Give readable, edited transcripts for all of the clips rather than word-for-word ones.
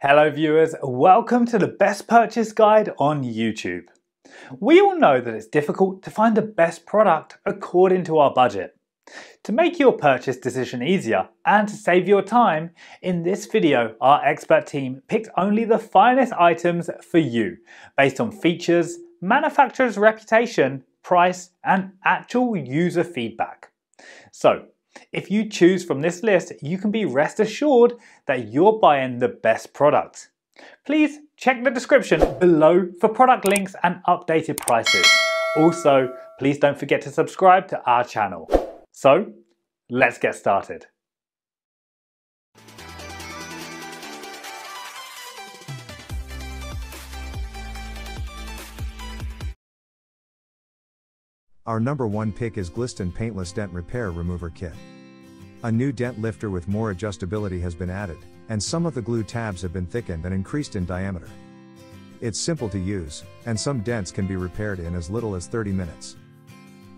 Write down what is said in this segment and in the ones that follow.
Hello viewers, welcome to the best purchase guide on YouTube. We all know that it's difficult to find the best product according to our budget. To make your purchase decision easier and to save your time, in this video our expert team picked only the finest items for you based on features, manufacturer's reputation, price and actual user feedback. So, if you choose from this list, you can be rest assured that you're buying the best product. Please check the description below for product links and updated prices. Also, please don't forget to subscribe to our channel. So, let's get started. Our number one pick is Glisten Paintless Dent Repair Remover Kit. A new dent lifter with more adjustability has been added, and some of the glue tabs have been thickened and increased in diameter. It's simple to use, and some dents can be repaired in as little as 30 minutes.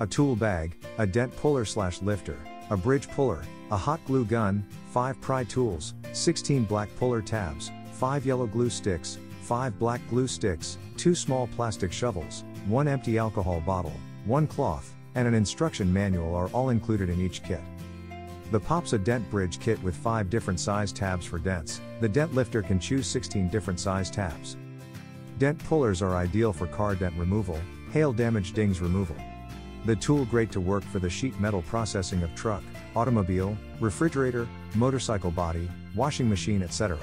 A tool bag, a dent puller/lifter, a bridge puller, a hot glue gun, 5 pry tools, 16 black puller tabs, 5 yellow glue sticks, 5 black glue sticks, 2 small plastic shovels, 1 empty alcohol bottle, 1 cloth, and an instruction manual are all included in each kit. The Pops a Dent Bridge Kit with 5 different size tabs for dents. The dent lifter can choose 16 different size tabs. Dent pullers are ideal for car dent removal, hail damage dings removal. The tool great to work for the sheet metal processing of truck, automobile, refrigerator, motorcycle body, washing machine, etc.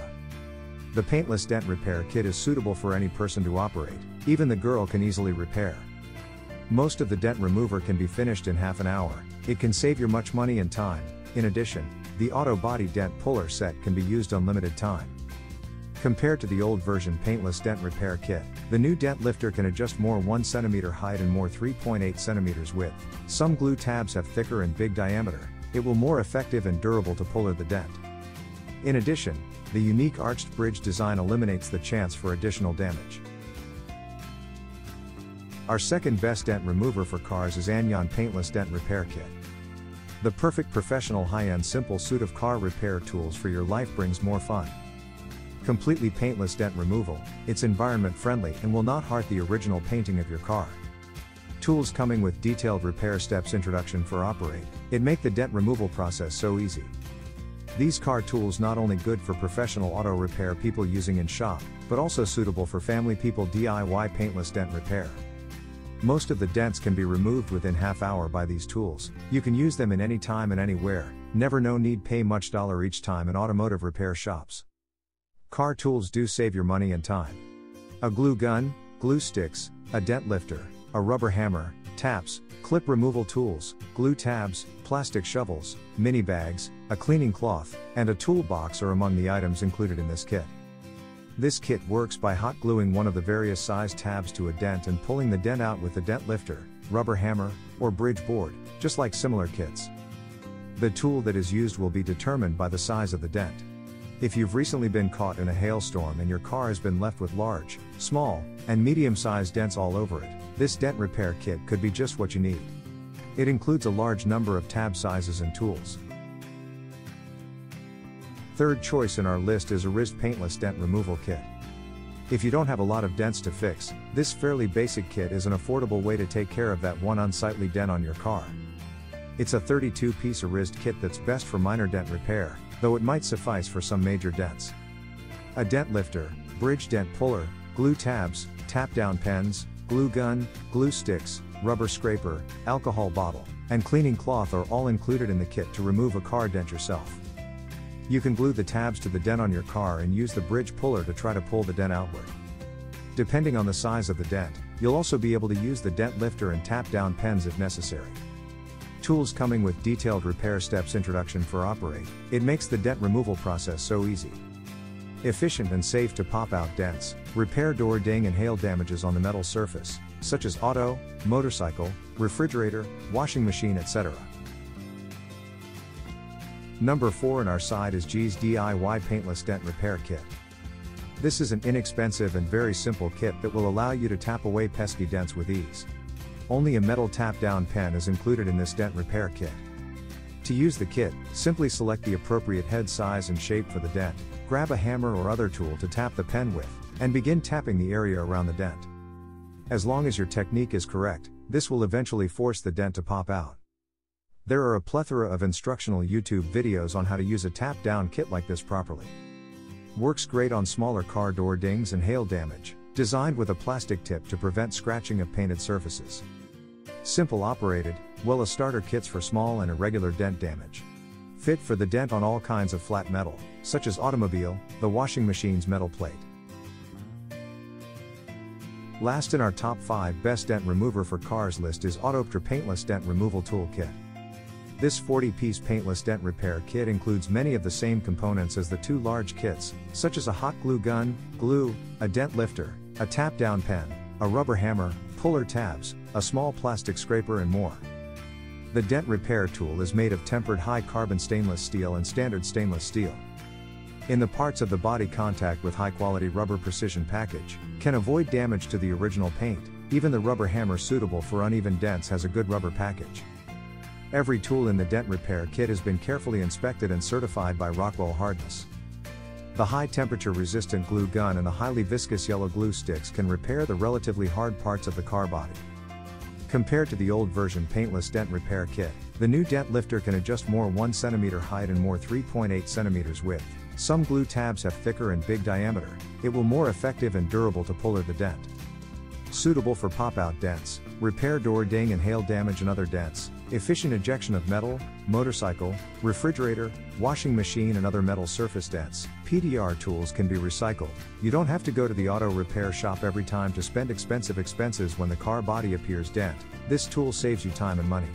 The Paintless Dent Repair Kit is suitable for any person to operate, even the girl can easily repair. Most of the dent remover can be finished in half an hour. It can save you much money and time. In addition, the auto body dent puller set can be used unlimited time. Compared to the old version Paintless Dent Repair Kit, the new dent lifter can adjust more 1 cm height and more 3.8 cm width. Some glue tabs have thicker and big diameter. It will more effective and durable to puller the dent. In addition, the unique arched bridge design eliminates the chance for additional damage. Our second best dent remover for cars is Anyon Paintless Dent Repair Kit. The perfect professional high-end simple suit of car repair tools for your life brings more fun. Completely paintless dent removal, it's environment friendly and will not hurt the original painting of your car. Tools coming with detailed repair steps introduction for operate, it make the dent removal process so easy. These car tools not only good for professional auto repair people using in shop, but also suitable for family people DIY paintless dent repair. Most of the dents can be removed within half hour by these tools. You can use them in any time and anywhere, never no need pay much dollar each time in automotive repair shops. Car tools do save your money and time. A glue gun, glue sticks, a dent lifter, a rubber hammer, taps, clip removal tools, glue tabs, plastic shovels, mini bags, a cleaning cloth, and a toolbox are among the items included in this kit. This kit works by hot gluing one of the various size tabs to a dent and pulling the dent out with the dent lifter, rubber hammer, or bridge board, just like similar kits. The tool that is used will be determined by the size of the dent. If you've recently been caught in a hailstorm and your car has been left with large, small, and medium-sized dents all over it, this dent repair kit could be just what you need. It includes a large number of tab sizes and tools. Third choice in our list is Ariz Paintless Dent Removal Kit. If you don't have a lot of dents to fix, this fairly basic kit is an affordable way to take care of that one unsightly dent on your car. It's a 32-piece Ariz kit that's best for minor dent repair, though it might suffice for some major dents. A dent lifter, bridge dent puller, glue tabs, tap-down pens, glue gun, glue sticks, rubber scraper, alcohol bottle, and cleaning cloth are all included in the kit to remove a car dent yourself. You can glue the tabs to the dent on your car and use the bridge puller to try to pull the dent outward. Depending on the size of the dent, you'll also be able to use the dent lifter and tap-down pens if necessary. Tools coming with detailed repair steps introduction for operate, it makes the dent removal process so easy. Efficient and safe to pop out dents, repair door ding and hail damages on the metal surface, such as auto, motorcycle, refrigerator, washing machine, etc. Number 4 on our side is G's DIY Paintless Dent Repair Kit. This is an inexpensive and very simple kit that will allow you to tap away pesky dents with ease. Only a metal tap-down pen is included in this dent repair kit. To use the kit, simply select the appropriate head size and shape for the dent, grab a hammer or other tool to tap the pen with, and begin tapping the area around the dent. As long as your technique is correct, this will eventually force the dent to pop out. There are a plethora of instructional YouTube videos on how to use a tap-down kit like this properly. Works great on smaller car door dings and hail damage, designed with a plastic tip to prevent scratching of painted surfaces. Simple operated, a starter kits for small and irregular dent damage. Fit for the dent on all kinds of flat metal, such as automobile, the washing machine's metal plate. Last in our top 5 best dent remover for cars list is autopter paintless dent removal tool kit. This 40-piece paintless dent repair kit includes many of the same components as the 2 large kits, such as a hot glue gun, glue, a dent lifter, a tap-down pen, a rubber hammer, puller tabs, a small plastic scraper and more. The dent repair tool is made of tempered high-carbon stainless steel and standard stainless steel. In the parts of the body, contact with high-quality rubber precision package can avoid damage to the original paint. Even the rubber hammer suitable for uneven dents has a good rubber package. Every tool in the dent repair kit has been carefully inspected and certified by Rockwell Hardness. The high-temperature resistant glue gun and the highly viscous yellow glue sticks can repair the relatively hard parts of the car body. Compared to the old version paintless dent repair kit, the new dent lifter can adjust more 1 cm height and more 3.8 cm width. Some glue tabs have thicker and big diameter. It will more effective and durable to puller the dent. Suitable for pop-out dents, repair door ding and hail damage and other dents, efficient ejection of metal, motorcycle, refrigerator, washing machine and other metal surface dents. PDR tools can be recycled. You don't have to go to the auto repair shop every time to spend expenses when the car body appears dent. This tool saves you time and money.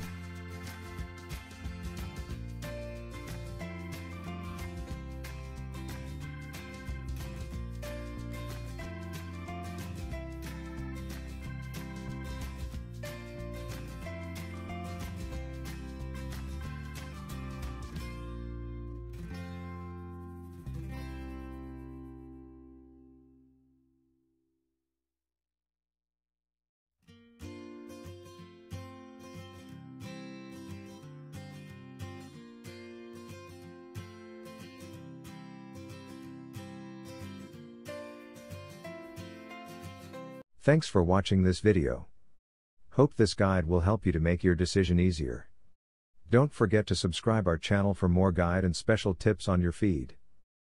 Thanks for watching this video. Hope this guide will help you to make your decision easier. Don't forget to subscribe our channel for more guide and special tips on your feed.